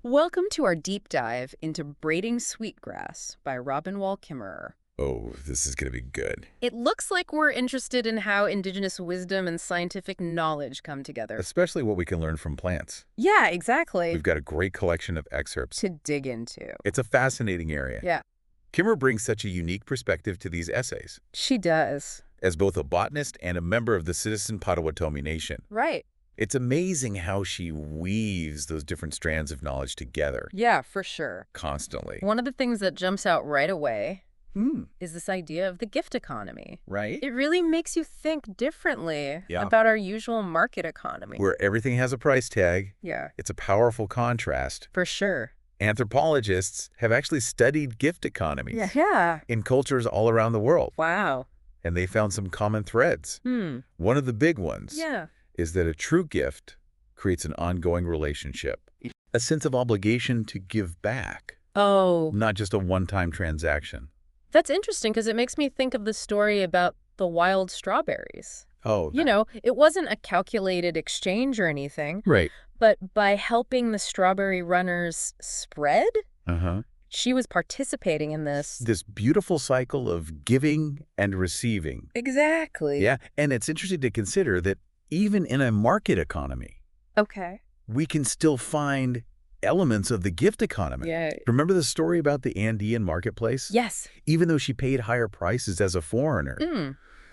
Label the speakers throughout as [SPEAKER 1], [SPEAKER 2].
[SPEAKER 1] Welcome to our deep dive into Braiding Sweetgrass by Kimmerer.
[SPEAKER 2] Oh, this is going to be good.
[SPEAKER 1] It looks like we're interested in how indigenous wisdom and scientific knowledge come together.
[SPEAKER 2] Especially what we can learn from plants.
[SPEAKER 1] Yeah, exactly.
[SPEAKER 2] We've got a great collection of excerpts.
[SPEAKER 1] To dig into.
[SPEAKER 2] It's a fascinating area.
[SPEAKER 1] Yeah,
[SPEAKER 2] Kimmerer brings such a unique perspective to these essays.
[SPEAKER 1] she does.
[SPEAKER 2] As both a botanist and a member of the citizen Potawatomi Nation,
[SPEAKER 1] Right.
[SPEAKER 2] it's amazing how she weaves those different strands of knowledge together
[SPEAKER 1] Yeah, for sure.
[SPEAKER 2] constantly.
[SPEAKER 1] One of the things that jumps out right away
[SPEAKER 2] Hmm,
[SPEAKER 1] is this idea of the gift economy.
[SPEAKER 2] right?
[SPEAKER 1] It really makes you think differently
[SPEAKER 2] Yeah.
[SPEAKER 1] about our usual market economy.
[SPEAKER 2] Where everything has a price tag.
[SPEAKER 1] Yeah,
[SPEAKER 2] It's a powerful contrast.
[SPEAKER 1] for sure.
[SPEAKER 2] Anthropologists have actually studied gift economies
[SPEAKER 1] Yeah.
[SPEAKER 2] in cultures all around the world,
[SPEAKER 1] Wow.
[SPEAKER 2] and they found some common threads. One of the big ones
[SPEAKER 1] Yeah.
[SPEAKER 2] is that a true gift creates an ongoing relationship, a sense of obligation to give back,
[SPEAKER 1] Oh,
[SPEAKER 2] not just a one-time transaction.
[SPEAKER 1] that's interesting because it makes me think of the story about the wild strawberries.
[SPEAKER 2] Oh,
[SPEAKER 1] It wasn't a calculated exchange or anything,
[SPEAKER 2] right.
[SPEAKER 1] but by helping the strawberry runners spread, she was participating in this.
[SPEAKER 2] This beautiful cycle of giving and receiving.
[SPEAKER 1] Exactly.
[SPEAKER 2] Yeah, and it's interesting to consider that even in a market economy,
[SPEAKER 1] Okay.
[SPEAKER 2] we can still find elements of the gift economy.
[SPEAKER 1] Yeah.
[SPEAKER 2] Remember the story about the Andean marketplace?
[SPEAKER 1] Yes.
[SPEAKER 2] Even though she paid higher prices as a foreigner,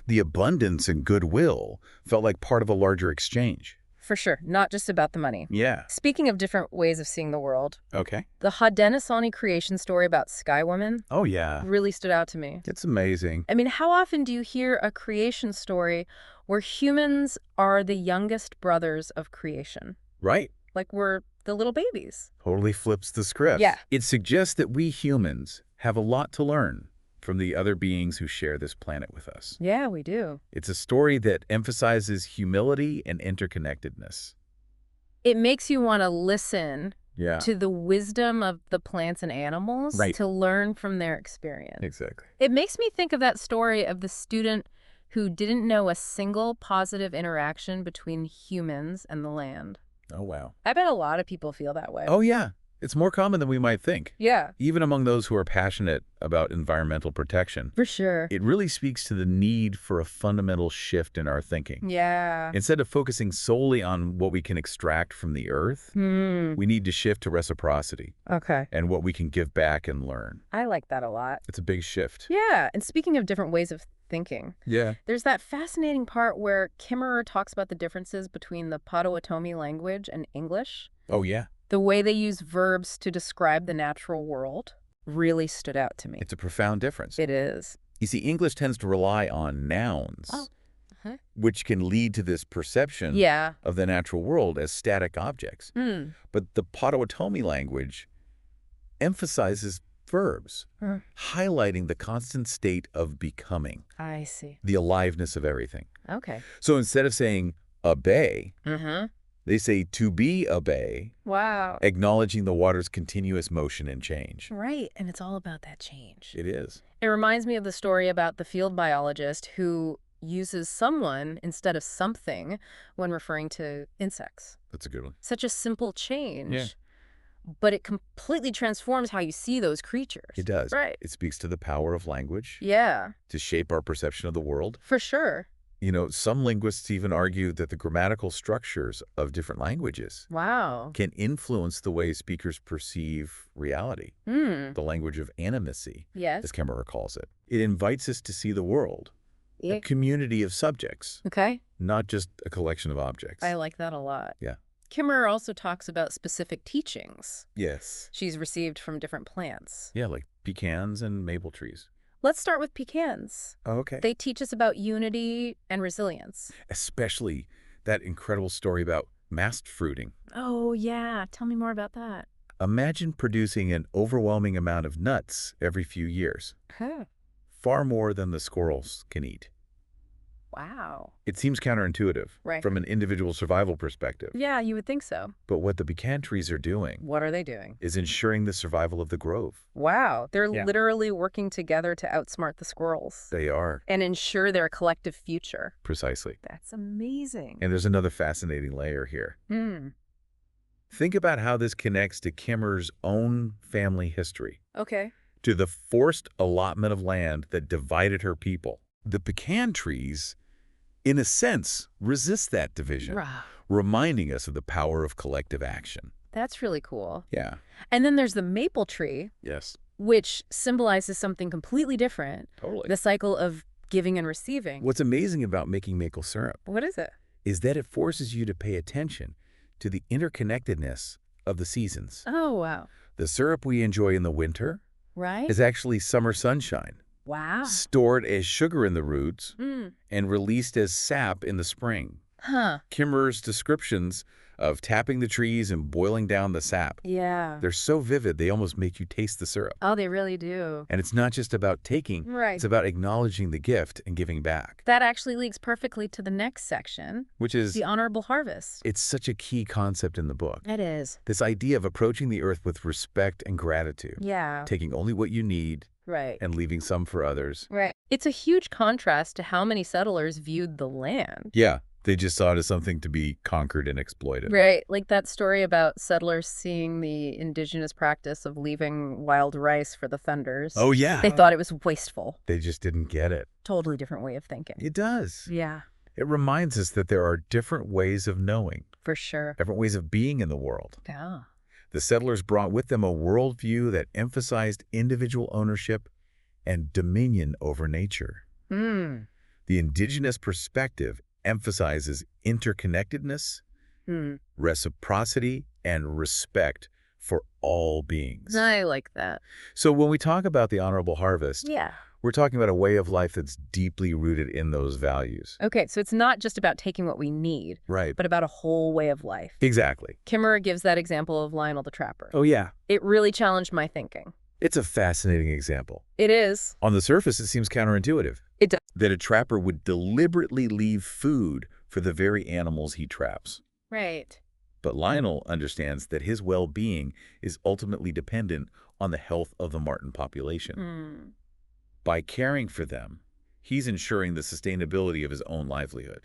[SPEAKER 2] the abundance and goodwill felt like part of a larger exchange.
[SPEAKER 1] For sure. Not just about the money.
[SPEAKER 2] Yeah.
[SPEAKER 1] Speaking of different ways of seeing the world,
[SPEAKER 2] Okay.
[SPEAKER 1] the Haudenosaunee creation story about Sky Woman
[SPEAKER 2] Oh, yeah.
[SPEAKER 1] really stood out to me.
[SPEAKER 2] It's amazing.
[SPEAKER 1] I mean, how often do you hear a creation story where humans are the youngest brothers of creation?
[SPEAKER 2] Right.
[SPEAKER 1] Like we're the little babies.
[SPEAKER 2] Totally flips the script.
[SPEAKER 1] Yeah.
[SPEAKER 2] It suggests that we humans have a lot to learn from the other beings who share this planet with us.
[SPEAKER 1] Yeah, we do.
[SPEAKER 2] It's a story that emphasizes humility and interconnectedness.
[SPEAKER 1] It makes you want to listen
[SPEAKER 2] Yeah.
[SPEAKER 1] to the wisdom of the plants and animals
[SPEAKER 2] Right.
[SPEAKER 1] to learn from their experience.
[SPEAKER 2] Exactly.
[SPEAKER 1] It makes me think of that story of the student who didn't know a single positive interaction between humans and the land.
[SPEAKER 2] Oh, wow.
[SPEAKER 1] I bet a lot of people feel that way.
[SPEAKER 2] Oh, yeah. It's more common than we might think.
[SPEAKER 1] Yeah,
[SPEAKER 2] Even among those who are passionate about environmental protection,
[SPEAKER 1] for sure.
[SPEAKER 2] it really speaks to the need for a fundamental shift in our thinking.
[SPEAKER 1] Yeah.
[SPEAKER 2] Instead of focusing solely on what we can extract from the earth, we need to shift to reciprocity
[SPEAKER 1] Okay.
[SPEAKER 2] and what we can give back and learn.
[SPEAKER 1] I like that a lot.
[SPEAKER 2] It's a big shift.
[SPEAKER 1] Yeah, and speaking of different ways of thinking,
[SPEAKER 2] Yeah.
[SPEAKER 1] there's that fascinating part where Kimmerer talks about the differences between the Potawatomi language and English.
[SPEAKER 2] Oh, yeah.
[SPEAKER 1] The way they use verbs to describe the natural world really stood out to me.
[SPEAKER 2] It's a profound difference.
[SPEAKER 1] It is.
[SPEAKER 2] You see, English tends to rely on nouns,
[SPEAKER 1] Oh, uh-huh.
[SPEAKER 2] which can lead to this perception
[SPEAKER 1] Yeah.
[SPEAKER 2] of the natural world as static objects.
[SPEAKER 1] Hmm.
[SPEAKER 2] But the Potawatomi language emphasizes verbs, highlighting the constant state of becoming,
[SPEAKER 1] I see.
[SPEAKER 2] the aliveness of everything.
[SPEAKER 1] Okay.
[SPEAKER 2] So instead of saying obey,
[SPEAKER 1] Mm-hmm.
[SPEAKER 2] they say to be obey,
[SPEAKER 1] Wow.
[SPEAKER 2] acknowledging the water's continuous motion and change.
[SPEAKER 1] Right, and it's all about that change.
[SPEAKER 2] It is.
[SPEAKER 1] It reminds me of the story about the field biologist who uses someone instead of something when referring to insects.
[SPEAKER 2] That's a good one.
[SPEAKER 1] Such a simple change.
[SPEAKER 2] Yeah.
[SPEAKER 1] But it completely transforms how you see those creatures.
[SPEAKER 2] It does.
[SPEAKER 1] Right.
[SPEAKER 2] It speaks to the power of language
[SPEAKER 1] Yeah,
[SPEAKER 2] to shape our perception of the world.
[SPEAKER 1] for sure.
[SPEAKER 2] You know, some linguists even argue that the grammatical structures of different languages
[SPEAKER 1] Wow.
[SPEAKER 2] can influence the way speakers perceive reality,
[SPEAKER 1] Hmm.
[SPEAKER 2] the language of animacy,
[SPEAKER 1] Yes.
[SPEAKER 2] as Kimmerer calls it. It invites us to see the world,
[SPEAKER 1] Yeah.
[SPEAKER 2] a community of subjects,
[SPEAKER 1] Okay.
[SPEAKER 2] not just a collection of objects.
[SPEAKER 1] I like that a lot.
[SPEAKER 2] Yeah.
[SPEAKER 1] Kimmerer also talks about specific teachings
[SPEAKER 2] Yes.
[SPEAKER 1] she's received from different plants.
[SPEAKER 2] Yeah, like pecans and maple trees.
[SPEAKER 1] Let's start with pecans.
[SPEAKER 2] Oh, okay.
[SPEAKER 1] They teach us about unity and resilience.
[SPEAKER 2] Especially that incredible story about mast fruiting.
[SPEAKER 1] Oh, yeah. Tell me more about that.
[SPEAKER 2] Imagine producing an overwhelming amount of nuts every few years,
[SPEAKER 1] Huh.
[SPEAKER 2] far more than the squirrels can eat.
[SPEAKER 1] Wow.
[SPEAKER 2] It seems counterintuitive
[SPEAKER 1] Right.
[SPEAKER 2] from an individual survival perspective.
[SPEAKER 1] Yeah, you would think so.
[SPEAKER 2] But what the pecan trees are doing
[SPEAKER 1] What are they doing?
[SPEAKER 2] is ensuring the survival of the grove.
[SPEAKER 1] Wow. They're
[SPEAKER 2] Yeah.
[SPEAKER 1] literally working together to outsmart the squirrels
[SPEAKER 2] They are,
[SPEAKER 1] and ensure their collective future.
[SPEAKER 2] precisely.
[SPEAKER 1] That's amazing.
[SPEAKER 2] And there's another fascinating layer here.
[SPEAKER 1] Hmm.
[SPEAKER 2] Think about how this connects to Kimmerer's own family history,
[SPEAKER 1] Okay.
[SPEAKER 2] to the forced allotment of land that divided her people. The pecan trees, in a sense, resist that division,
[SPEAKER 1] Rah.
[SPEAKER 2] reminding us of the power of collective action.
[SPEAKER 1] That's really cool.
[SPEAKER 2] Yeah.
[SPEAKER 1] And then there's the maple tree,
[SPEAKER 2] Yes.
[SPEAKER 1] which symbolizes something completely different,
[SPEAKER 2] Totally.
[SPEAKER 1] the cycle of giving and receiving.
[SPEAKER 2] What's amazing about making maple syrup
[SPEAKER 1] What is it?
[SPEAKER 2] is that it forces you to pay attention to the interconnectedness of the seasons.
[SPEAKER 1] Oh, wow.
[SPEAKER 2] The syrup we enjoy in the winter
[SPEAKER 1] Right?
[SPEAKER 2] is actually summer sunshine,
[SPEAKER 1] Wow.
[SPEAKER 2] stored as sugar in the roots
[SPEAKER 1] Mm.
[SPEAKER 2] and released as sap in the spring.
[SPEAKER 1] Huh.
[SPEAKER 2] Kimmerer's descriptions of tapping the trees and boiling down the sap,
[SPEAKER 1] Yeah.
[SPEAKER 2] they're so vivid they almost make you taste the syrup.
[SPEAKER 1] Oh, they really do.
[SPEAKER 2] And it's not just about taking,
[SPEAKER 1] Right.
[SPEAKER 2] it's about acknowledging the gift and giving back,
[SPEAKER 1] That actually leads perfectly to the next section,
[SPEAKER 2] which is,
[SPEAKER 1] the honorable harvest.
[SPEAKER 2] it's such a key concept in the book.
[SPEAKER 1] It is.
[SPEAKER 2] This idea of approaching the earth with respect and gratitude,
[SPEAKER 1] Yeah.
[SPEAKER 2] taking only what you need
[SPEAKER 1] Right.
[SPEAKER 2] and leaving some for others.
[SPEAKER 1] Right. It's a huge contrast to how many settlers viewed the land.
[SPEAKER 2] Yeah, they just saw it as something to be conquered and exploited.
[SPEAKER 1] Right. Like that story about settlers seeing the indigenous practice of leaving wild rice for the fenders.
[SPEAKER 2] Oh, yeah.
[SPEAKER 1] They thought it was wasteful.
[SPEAKER 2] They just didn't get it.
[SPEAKER 1] Totally different way of thinking.
[SPEAKER 2] It does.
[SPEAKER 1] Yeah,
[SPEAKER 2] It reminds us that there are different ways of knowing,
[SPEAKER 1] for sure.
[SPEAKER 2] different ways of being in the world.
[SPEAKER 1] Yeah.
[SPEAKER 2] The settlers brought with them a worldview that emphasized individual ownership and dominion over nature.
[SPEAKER 1] Mm.
[SPEAKER 2] The indigenous perspective emphasizes interconnectedness, reciprocity, and respect for all beings.
[SPEAKER 1] I like that.
[SPEAKER 2] So when we talk about the honorable harvest,
[SPEAKER 1] Yeah.
[SPEAKER 2] we're talking about a way of life that's deeply rooted in those values.
[SPEAKER 1] Okay, so it's not just about taking what we need,
[SPEAKER 2] Right.
[SPEAKER 1] but about a whole way of life.
[SPEAKER 2] Exactly.
[SPEAKER 1] Kimmerer gives that example of Lionel the Trapper.
[SPEAKER 2] Oh, yeah.
[SPEAKER 1] It really challenged my thinking.
[SPEAKER 2] It's a fascinating example.
[SPEAKER 1] It is.
[SPEAKER 2] On the surface, it seems counterintuitive.
[SPEAKER 1] It does.
[SPEAKER 2] That a trapper would deliberately leave food for the very animals he traps.
[SPEAKER 1] Right.
[SPEAKER 2] But Lionel understands that his well-being is ultimately dependent on the health of the marten population.
[SPEAKER 1] Mm.
[SPEAKER 2] By caring for them, he's ensuring the sustainability of his own livelihood.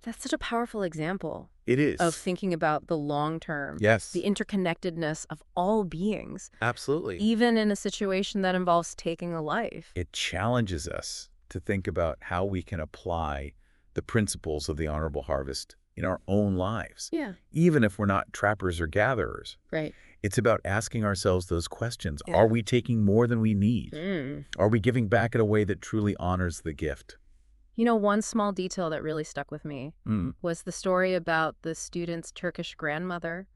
[SPEAKER 1] That's such a powerful example
[SPEAKER 2] It is.
[SPEAKER 1] of thinking about the long term.
[SPEAKER 2] Yes.
[SPEAKER 1] The interconnectedness of all beings,
[SPEAKER 2] Absolutely.
[SPEAKER 1] even in a situation that involves taking a life.
[SPEAKER 2] It challenges us to think about how we can apply the principles of the honorable harvest in our own lives,
[SPEAKER 1] Yeah.
[SPEAKER 2] even if we're not trappers or gatherers.
[SPEAKER 1] Right.
[SPEAKER 2] It's about asking ourselves those questions.
[SPEAKER 1] Yeah.
[SPEAKER 2] Are we taking more than we need?
[SPEAKER 1] Mm.
[SPEAKER 2] Are we giving back in a way that truly honors the gift?
[SPEAKER 1] You know, one small detail that really stuck with me was the story about the student's Turkish grandmother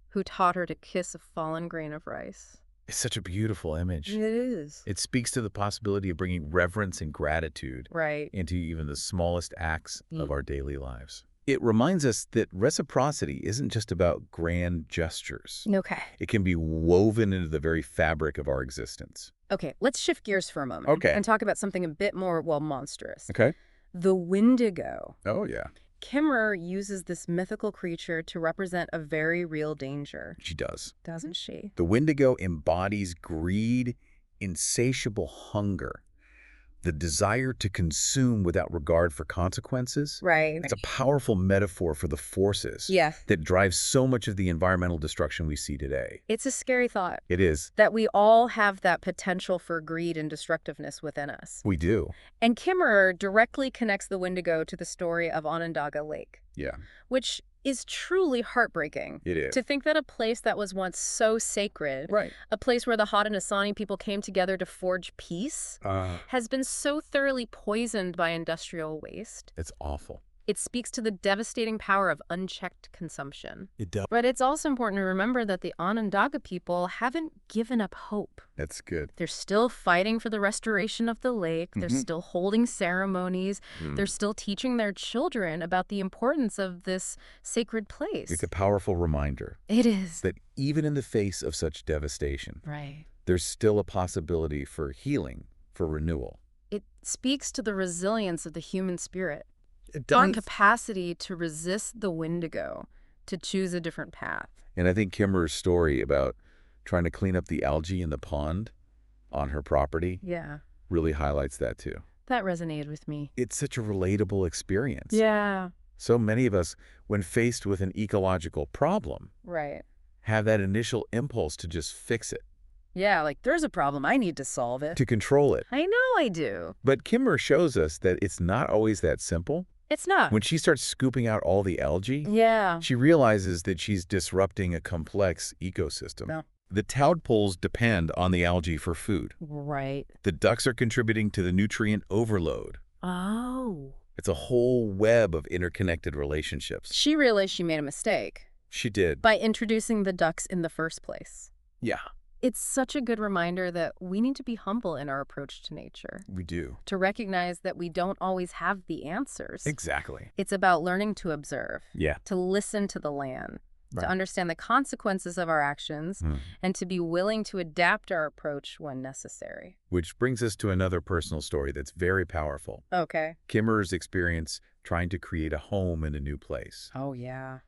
[SPEAKER 1] who taught her to kiss a fallen grain of rice.
[SPEAKER 2] It's such a beautiful image.
[SPEAKER 1] It is.
[SPEAKER 2] It speaks to the possibility of bringing reverence and gratitude
[SPEAKER 1] Right.
[SPEAKER 2] into even the smallest acts of
[SPEAKER 1] Mm.
[SPEAKER 2] our daily lives. It reminds us that reciprocity isn't just about grand gestures.
[SPEAKER 1] Okay.
[SPEAKER 2] It can be woven into the very fabric of our existence.
[SPEAKER 1] Okay, let's shift gears for a moment.
[SPEAKER 2] Okay.
[SPEAKER 1] And talk about something a bit more, well, monstrous.
[SPEAKER 2] Okay.
[SPEAKER 1] The Wendigo.
[SPEAKER 2] Oh, yeah.
[SPEAKER 1] Kimmerer uses this mythical creature to represent a very real danger,
[SPEAKER 2] She does.
[SPEAKER 1] doesn't she?
[SPEAKER 2] The Wendigo embodies greed, insatiable hunger, the desire to consume without regard for consequences.
[SPEAKER 1] Right.
[SPEAKER 2] It's a powerful metaphor for the forces
[SPEAKER 1] Yeah.
[SPEAKER 2] that drive so much of the environmental destruction we see today.
[SPEAKER 1] It's a scary thought
[SPEAKER 2] It is.
[SPEAKER 1] that we all have that potential for greed and destructiveness within us.
[SPEAKER 2] We do.
[SPEAKER 1] And Kimmerer directly connects the Wendigo to the story of Onondaga Lake,
[SPEAKER 2] Yeah,
[SPEAKER 1] which is truly heartbreaking.
[SPEAKER 2] it is.
[SPEAKER 1] To think that a place that was once so sacred,
[SPEAKER 2] Right.
[SPEAKER 1] a place where the Haudenosaunee people came together to forge peace, has been so thoroughly poisoned by industrial waste.
[SPEAKER 2] It's awful.
[SPEAKER 1] It speaks to the devastating power of unchecked consumption.
[SPEAKER 2] It does.
[SPEAKER 1] But it's also important to remember that the Onondaga people haven't given up hope.
[SPEAKER 2] That's good.
[SPEAKER 1] They're still fighting for the restoration of the lake. They're still holding ceremonies. They're still teaching their children about the importance of this sacred place.
[SPEAKER 2] It's a powerful reminder
[SPEAKER 1] It is.
[SPEAKER 2] that even in the face of such devastation,
[SPEAKER 1] Right.
[SPEAKER 2] there's still a possibility for healing, for renewal.
[SPEAKER 1] It speaks to the resilience of the human spirit.
[SPEAKER 2] It
[SPEAKER 1] Our capacity to resist the Wendigo, to choose a different path.
[SPEAKER 2] And I think Kimmerer's story about trying to clean up the algae in the pond on her property
[SPEAKER 1] Yeah,
[SPEAKER 2] really highlights that too.
[SPEAKER 1] that resonated with me.
[SPEAKER 2] It's such a relatable experience.
[SPEAKER 1] Yeah,
[SPEAKER 2] So many of us, when faced with an ecological problem,
[SPEAKER 1] right.
[SPEAKER 2] have that initial impulse to just fix it,
[SPEAKER 1] Yeah, like, there's a problem, I need to solve it.
[SPEAKER 2] to control it.
[SPEAKER 1] I know I do.
[SPEAKER 2] But Kimmerer shows us that it's not always that simple.
[SPEAKER 1] It's not.
[SPEAKER 2] When she starts scooping out all the algae,
[SPEAKER 1] Yeah.
[SPEAKER 2] she realizes that she's disrupting a complex ecosystem.
[SPEAKER 1] No.
[SPEAKER 2] The tadpoles depend on the algae for food.
[SPEAKER 1] Right.
[SPEAKER 2] The ducks are contributing to the nutrient overload.
[SPEAKER 1] Oh.
[SPEAKER 2] It's a whole web of interconnected relationships.
[SPEAKER 1] She realized she made a mistake
[SPEAKER 2] She did.
[SPEAKER 1] by introducing the ducks in the first place.
[SPEAKER 2] Yeah,
[SPEAKER 1] It's such a good reminder that we need to be humble in our approach to nature,
[SPEAKER 2] we do.
[SPEAKER 1] to recognize that we don't always have the answers.
[SPEAKER 2] Exactly.
[SPEAKER 1] It's about learning to observe,
[SPEAKER 2] Yeah.
[SPEAKER 1] to listen to the land,
[SPEAKER 2] Right.
[SPEAKER 1] to understand the consequences of our actions, and to be willing to adapt our approach when necessary.
[SPEAKER 2] Which brings us to another personal story that's very powerful.
[SPEAKER 1] Okay.
[SPEAKER 2] Kimmerer's experience trying to create a home in a new place.
[SPEAKER 1] Oh, yeah.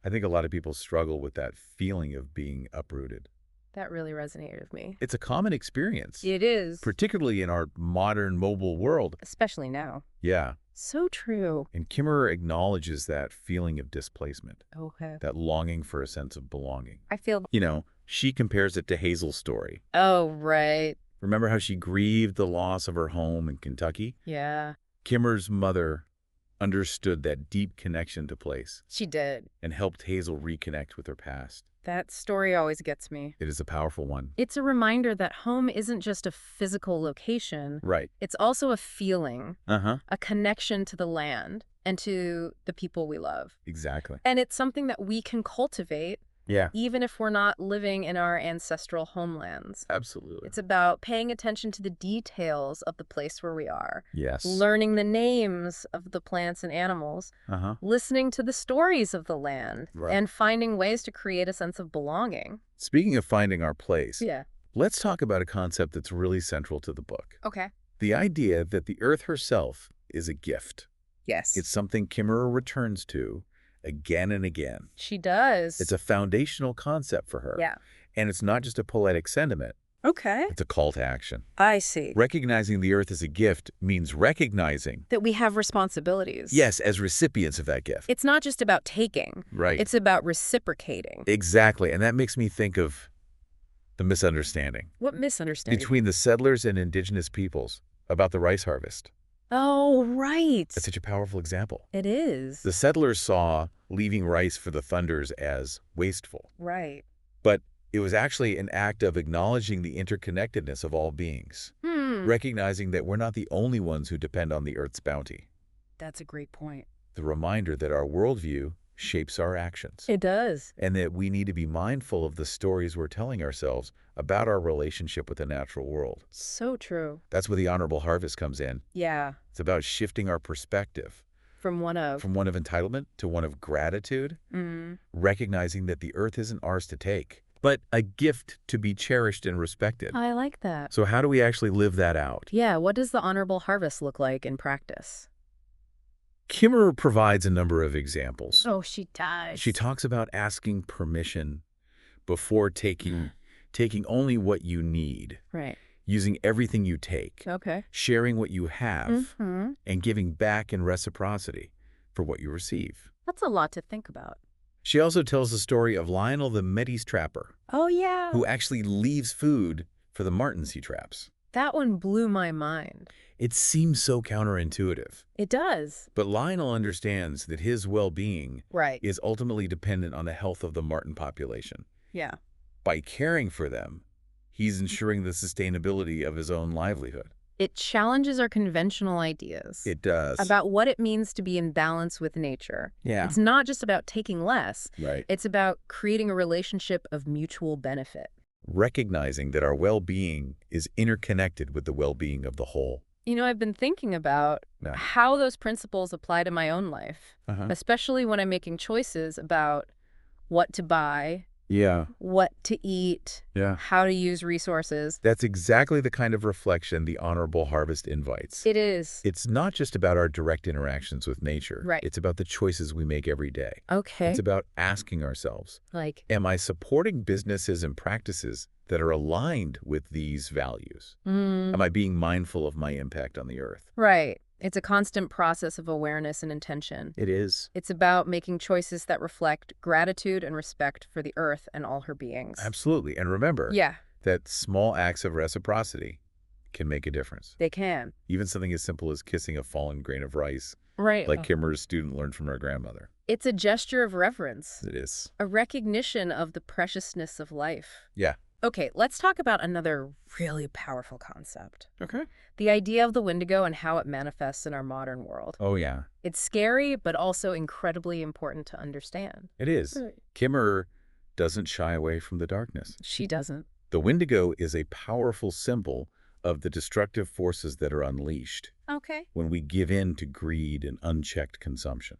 [SPEAKER 2] I think a lot of people struggle with that feeling of being uprooted.
[SPEAKER 1] That really resonated with me.
[SPEAKER 2] It's a common experience,
[SPEAKER 1] It is.
[SPEAKER 2] particularly in our modern mobile world.
[SPEAKER 1] Especially now.
[SPEAKER 2] Yeah.
[SPEAKER 1] So true.
[SPEAKER 2] And Kimmerer acknowledges that feeling of displacement,
[SPEAKER 1] Okay.
[SPEAKER 2] that longing for a sense of belonging.
[SPEAKER 1] I feel...
[SPEAKER 2] You know, she compares it to Hazel's story.
[SPEAKER 1] Oh, right.
[SPEAKER 2] Remember how she grieved the loss of her home in Kentucky?
[SPEAKER 1] Yeah.
[SPEAKER 2] Kimmerer's mother understood that deep connection to place
[SPEAKER 1] She did.
[SPEAKER 2] and helped Hazel reconnect with her past.
[SPEAKER 1] That story always gets me.
[SPEAKER 2] It is a powerful one.
[SPEAKER 1] It's a reminder that home isn't just a physical location.
[SPEAKER 2] Right.
[SPEAKER 1] It's also a feeling,
[SPEAKER 2] Uh-huh.
[SPEAKER 1] a connection to the land and to the people we love.
[SPEAKER 2] Exactly.
[SPEAKER 1] And it's something that we can cultivate
[SPEAKER 2] Yeah.
[SPEAKER 1] even if we're not living in our ancestral homelands.
[SPEAKER 2] Absolutely.
[SPEAKER 1] It's about paying attention to the details of the place where we are,
[SPEAKER 2] Yes.
[SPEAKER 1] learning the names of the plants and animals,
[SPEAKER 2] Uh-huh.
[SPEAKER 1] listening to the stories of the land,
[SPEAKER 2] Right.
[SPEAKER 1] and finding ways to create a sense of belonging.
[SPEAKER 2] Speaking of finding our place,
[SPEAKER 1] Yeah.
[SPEAKER 2] let's talk about a concept that's really central to the book.
[SPEAKER 1] Okay.
[SPEAKER 2] The idea that the earth herself is a gift.
[SPEAKER 1] Yes.
[SPEAKER 2] It's something Kimmerer returns to again and again.
[SPEAKER 1] She does.
[SPEAKER 2] It's a foundational concept for her.
[SPEAKER 1] Yeah.
[SPEAKER 2] And it's not just a poetic sentiment.
[SPEAKER 1] Okay.
[SPEAKER 2] It's a call to action.
[SPEAKER 1] I see.
[SPEAKER 2] Recognizing the earth as a gift means recognizing,
[SPEAKER 1] That we have responsibilities.
[SPEAKER 2] yes, as recipients of that gift.
[SPEAKER 1] It's not just about taking.
[SPEAKER 2] Right.
[SPEAKER 1] It's about reciprocating.
[SPEAKER 2] Exactly. And that makes me think of the misunderstanding
[SPEAKER 1] What misunderstanding?
[SPEAKER 2] between the settlers and indigenous peoples about the rice harvest.
[SPEAKER 1] Oh, right.
[SPEAKER 2] That's such a powerful example.
[SPEAKER 1] It is.
[SPEAKER 2] The settlers saw leaving rice for the thunders as wasteful,
[SPEAKER 1] Right.
[SPEAKER 2] but it was actually an act of acknowledging the interconnectedness of all beings, recognizing that we're not the only ones who depend on the earth's bounty.
[SPEAKER 1] That's a great point.
[SPEAKER 2] The reminder that our worldview shapes our actions,
[SPEAKER 1] It does.
[SPEAKER 2] and that we need to be mindful of the stories we're telling ourselves about our relationship with the natural world.
[SPEAKER 1] So true.
[SPEAKER 2] That's where the honorable harvest comes in.
[SPEAKER 1] Yeah.
[SPEAKER 2] It's about shifting our perspective
[SPEAKER 1] From one of.
[SPEAKER 2] from one of entitlement to one of gratitude, recognizing that the earth isn't ours to take, but a gift to be cherished and respected.
[SPEAKER 1] I like that.
[SPEAKER 2] So how do we actually live that out?
[SPEAKER 1] Yeah, what does the honorable harvest look like in practice?
[SPEAKER 2] Kimmerer provides a number of examples.
[SPEAKER 1] Oh, she does.
[SPEAKER 2] She talks about asking permission before taking only what you need,
[SPEAKER 1] Right.
[SPEAKER 2] using everything you take,
[SPEAKER 1] Okay.
[SPEAKER 2] sharing what you have,
[SPEAKER 1] Mm-hmm.
[SPEAKER 2] and giving back in reciprocity for what you receive.
[SPEAKER 1] That's a lot to think about.
[SPEAKER 2] She also tells the story of Lionel the Metis trapper,
[SPEAKER 1] Oh, yeah.
[SPEAKER 2] who actually leaves food for the martens he traps.
[SPEAKER 1] That one blew my mind.
[SPEAKER 2] It seems so counterintuitive,
[SPEAKER 1] It does.
[SPEAKER 2] but Lionel understands that his well-being
[SPEAKER 1] Right.
[SPEAKER 2] is ultimately dependent on the health of the marten population.
[SPEAKER 1] Yeah.
[SPEAKER 2] By caring for them, he's ensuring the sustainability of his own livelihood.
[SPEAKER 1] It challenges our conventional ideas
[SPEAKER 2] It does.
[SPEAKER 1] about what it means to be in balance with nature.
[SPEAKER 2] Yeah.
[SPEAKER 1] It's not just about taking less.
[SPEAKER 2] Right.
[SPEAKER 1] It's about creating a relationship of mutual benefit.
[SPEAKER 2] Recognizing that our well-being is interconnected with the well-being of the whole.
[SPEAKER 1] You know, I've been thinking about
[SPEAKER 2] Yeah.
[SPEAKER 1] how those principles apply to my own life, especially when I'm making choices about what to buy,
[SPEAKER 2] Yeah.
[SPEAKER 1] what to eat,
[SPEAKER 2] Yeah.
[SPEAKER 1] how to use resources.
[SPEAKER 2] That's exactly the kind of reflection the honorable harvest invites.
[SPEAKER 1] It is.
[SPEAKER 2] It's not just about our direct interactions with nature.
[SPEAKER 1] Right.
[SPEAKER 2] It's about the choices we make every day.
[SPEAKER 1] Okay.
[SPEAKER 2] It's about asking ourselves,
[SPEAKER 1] Like,
[SPEAKER 2] am I supporting businesses and practices that are aligned with these values? Am I being mindful of my impact on the earth?
[SPEAKER 1] right. It's a constant process of awareness and intention.
[SPEAKER 2] It is.
[SPEAKER 1] It's about making choices that reflect gratitude and respect for the earth and all her beings.
[SPEAKER 2] Absolutely. And remember that small acts of reciprocity can make a difference.
[SPEAKER 1] They can.
[SPEAKER 2] Even something as simple as kissing a fallen grain of rice,
[SPEAKER 1] Right.
[SPEAKER 2] like Kimmerer's student learned from her grandmother.
[SPEAKER 1] It's a gesture of reverence.
[SPEAKER 2] It is.
[SPEAKER 1] A recognition of the preciousness of life.
[SPEAKER 2] Yeah.
[SPEAKER 1] Okay, let's talk about another really powerful concept.
[SPEAKER 2] Okay.
[SPEAKER 1] The idea of the Wendigo and how it manifests in our modern world.
[SPEAKER 2] Oh, yeah.
[SPEAKER 1] It's scary, but also incredibly important to understand.
[SPEAKER 2] It is.
[SPEAKER 1] Right.
[SPEAKER 2] Kimmerer doesn't shy away from the darkness.
[SPEAKER 1] She doesn't.
[SPEAKER 2] The Wendigo is a powerful symbol of the destructive forces that are unleashed
[SPEAKER 1] Okay.
[SPEAKER 2] when we give in to greed and unchecked consumption.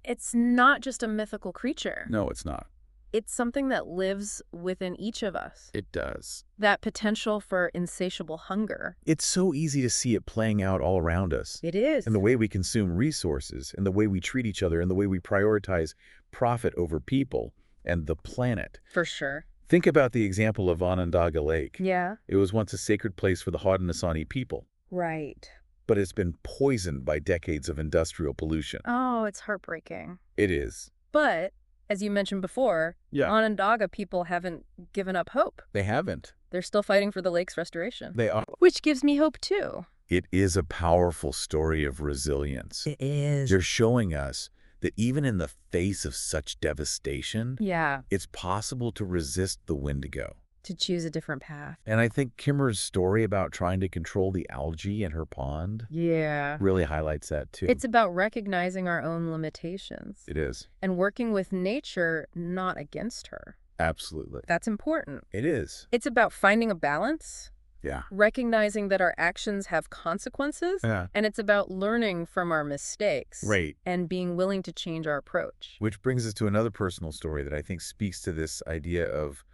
[SPEAKER 1] It's not just a mythical creature.
[SPEAKER 2] No, it's not.
[SPEAKER 1] It's something that lives within each of us.
[SPEAKER 2] It does.
[SPEAKER 1] That potential for insatiable hunger.
[SPEAKER 2] It's so easy to see it playing out all around us.
[SPEAKER 1] It is.
[SPEAKER 2] In the way we consume resources, in the way we treat each other, in the way we prioritize profit over people and the planet.
[SPEAKER 1] For sure.
[SPEAKER 2] Think about the example of Onondaga Lake.
[SPEAKER 1] Yeah.
[SPEAKER 2] It was once a sacred place for the Haudenosaunee people,
[SPEAKER 1] Right.
[SPEAKER 2] but it's been poisoned by decades of industrial pollution.
[SPEAKER 1] Oh, it's heartbreaking.
[SPEAKER 2] It is.
[SPEAKER 1] But, as you mentioned before, Onondaga people haven't given up hope.
[SPEAKER 2] They haven't.
[SPEAKER 1] They're still fighting for the lake's restoration.
[SPEAKER 2] They are.
[SPEAKER 1] Which gives me hope, too.
[SPEAKER 2] It is a powerful story of resilience.
[SPEAKER 1] It is.
[SPEAKER 2] They're showing us that even in the face of such devastation,
[SPEAKER 1] Yeah.
[SPEAKER 2] it's possible to resist the Wendigo.
[SPEAKER 1] To choose a different path.
[SPEAKER 2] And I think Kimmerer's story about trying to control the algae in her pond really highlights that too.
[SPEAKER 1] It's about recognizing our own limitations.
[SPEAKER 2] It is.
[SPEAKER 1] And working with nature, not against her.
[SPEAKER 2] Absolutely.
[SPEAKER 1] That's important.
[SPEAKER 2] It is.
[SPEAKER 1] It's about finding a balance,
[SPEAKER 2] Yeah.
[SPEAKER 1] recognizing that our actions have consequences, and it's about learning from our mistakes.
[SPEAKER 2] Right.
[SPEAKER 1] And being willing to change our approach.
[SPEAKER 2] Which brings us to another personal story that I think speaks to this idea of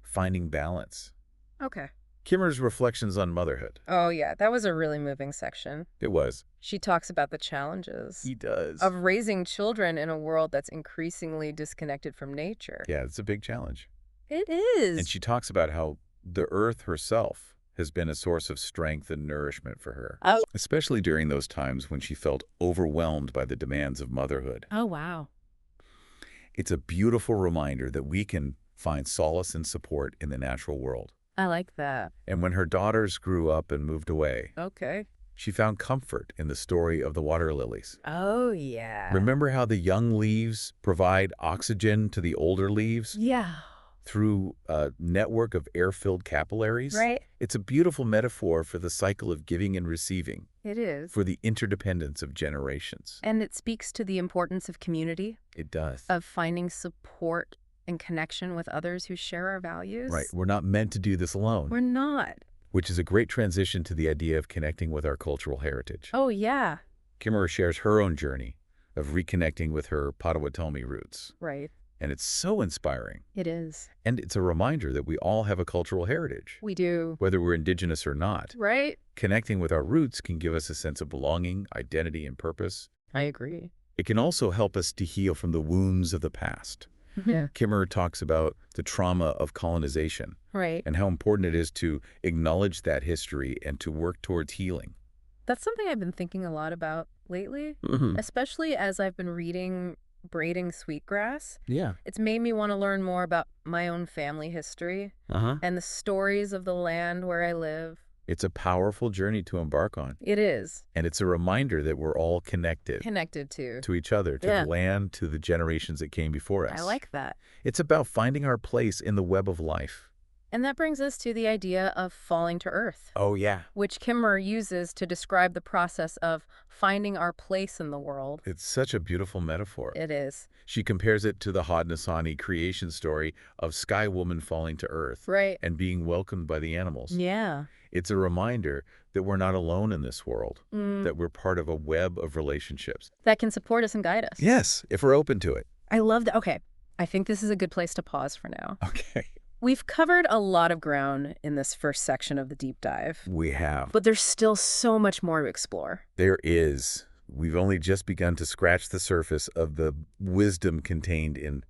[SPEAKER 2] finding balance.
[SPEAKER 1] Okay.
[SPEAKER 2] Kimmerer's reflections on motherhood.
[SPEAKER 1] Oh, yeah. That was a really moving section.
[SPEAKER 2] It was.
[SPEAKER 1] She talks about the challenges
[SPEAKER 2] He does.
[SPEAKER 1] of raising children in a world that's increasingly disconnected from nature.
[SPEAKER 2] Yeah, it's a big challenge.
[SPEAKER 1] It is.
[SPEAKER 2] And she talks about how the earth herself has been a source of strength and nourishment for her, especially during those times when she felt overwhelmed by the demands of motherhood.
[SPEAKER 1] Oh, wow.
[SPEAKER 2] It's a beautiful reminder that we can find solace and support in the natural world.
[SPEAKER 1] I like that.
[SPEAKER 2] And when her daughters grew up and moved away,
[SPEAKER 1] Okay.
[SPEAKER 2] she found comfort in the story of the water lilies.
[SPEAKER 1] Oh, yeah.
[SPEAKER 2] Remember how the young leaves provide oxygen to the older leaves?
[SPEAKER 1] Yeah.
[SPEAKER 2] Through a network of air-filled capillaries?
[SPEAKER 1] Right.
[SPEAKER 2] It's a beautiful metaphor for the cycle of giving and receiving,
[SPEAKER 1] It is.
[SPEAKER 2] for the interdependence of generations.
[SPEAKER 1] And it speaks to the importance of community,
[SPEAKER 2] It does.
[SPEAKER 1] of finding support and connection with others who share our values.
[SPEAKER 2] Right. We're not meant to do this alone.
[SPEAKER 1] We're not.
[SPEAKER 2] Which is a great transition to the idea of connecting with our cultural heritage.
[SPEAKER 1] Oh, yeah.
[SPEAKER 2] Kimmerer shares her own journey of reconnecting with her Potawatomi roots.
[SPEAKER 1] Right.
[SPEAKER 2] And it's so inspiring.
[SPEAKER 1] It is.
[SPEAKER 2] And it's a reminder that we all have a cultural heritage.
[SPEAKER 1] We do.
[SPEAKER 2] Whether we're indigenous or not.
[SPEAKER 1] Right?
[SPEAKER 2] Connecting with our roots can give us a sense of belonging, identity, and purpose.
[SPEAKER 1] I agree.
[SPEAKER 2] It can also help us to heal from the wounds of the past.
[SPEAKER 1] Yeah.
[SPEAKER 2] Kimmerer talks about the trauma of colonization
[SPEAKER 1] Right.
[SPEAKER 2] and how important it is to acknowledge that history and to work towards healing.
[SPEAKER 1] That's something I've been thinking a lot about lately, especially as I've been reading Braiding Sweetgrass.
[SPEAKER 2] Yeah.
[SPEAKER 1] It's made me want to learn more about my own family history and the stories of the land where I live.
[SPEAKER 2] It's a powerful journey to embark on.
[SPEAKER 1] It is.
[SPEAKER 2] And it's a reminder that we're all connected.
[SPEAKER 1] Connected to
[SPEAKER 2] each other, to the land, to the generations that came before us.
[SPEAKER 1] I like that.
[SPEAKER 2] It's about finding our place in the web of life.
[SPEAKER 1] And that brings us to the idea of falling to earth.
[SPEAKER 2] Oh, yeah.
[SPEAKER 1] Which Kimmerer uses to describe the process of finding our place in the world.
[SPEAKER 2] It's such a beautiful metaphor.
[SPEAKER 1] It is.
[SPEAKER 2] She compares it to the Haudenosaunee creation story of Sky Woman falling to earth and being welcomed by the animals.
[SPEAKER 1] Yeah.
[SPEAKER 2] It's a reminder that we're not alone in this world, that we're part of a web of relationships.
[SPEAKER 1] That can support us and guide us.
[SPEAKER 2] Yes, if we're open to it.
[SPEAKER 1] I love that. Okay, I think this is a good place to pause for now.
[SPEAKER 2] Okay.
[SPEAKER 1] We've covered a lot of ground in this first section of the deep dive.
[SPEAKER 2] We have.
[SPEAKER 1] But there's still so much more to explore.
[SPEAKER 2] There is. We've only just begun to scratch the surface of the wisdom contained in